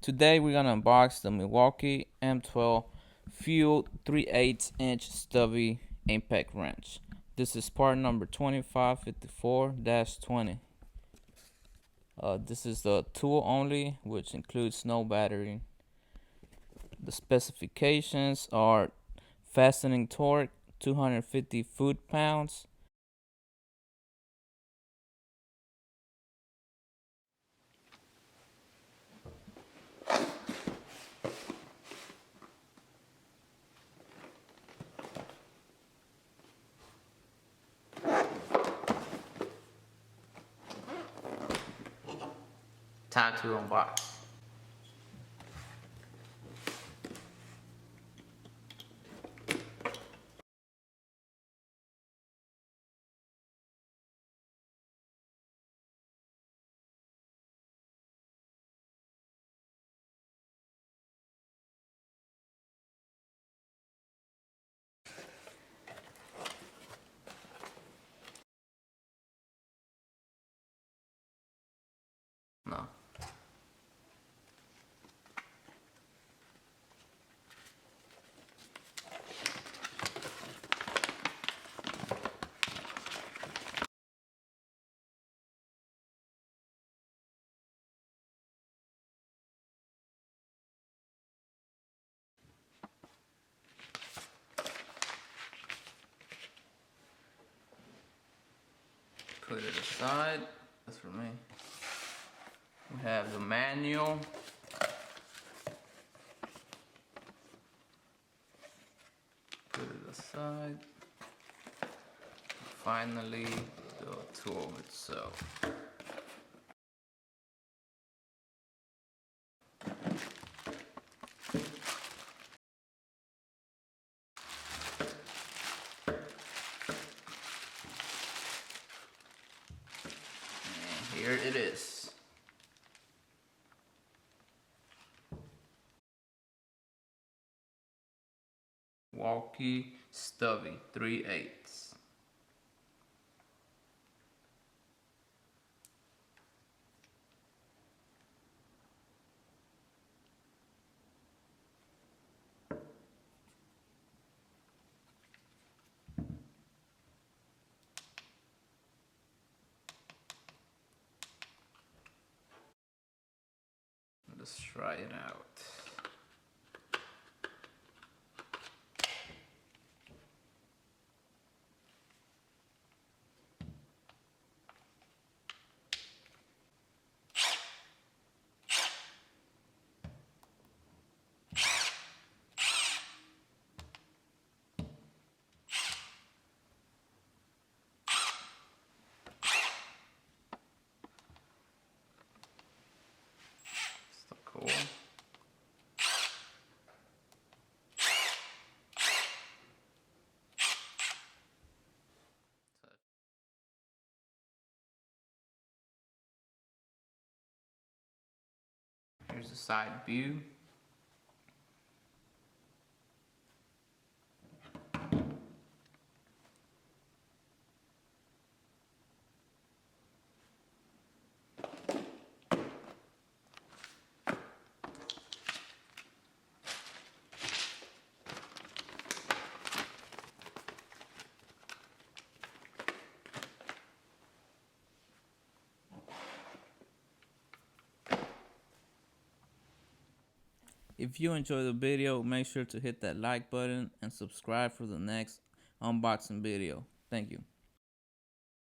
Today we're gonna unbox the Milwaukee M12 Fuel 3/8-inch stubby impact wrench. This is part number 2554-20. This is the tool only, which includes no battery. The specifications are fastening torque 250 foot-pounds. Time to unbox. No. Put it aside. That's for me. We have the manual. Put it aside. Finally, the tool itself. And here it is. Milwaukee Stubby 3/8. Let's try it out. So cool. Here's the side view. If you enjoyed the video, make sure to hit that like button and subscribe for the next unboxing video. Thank you.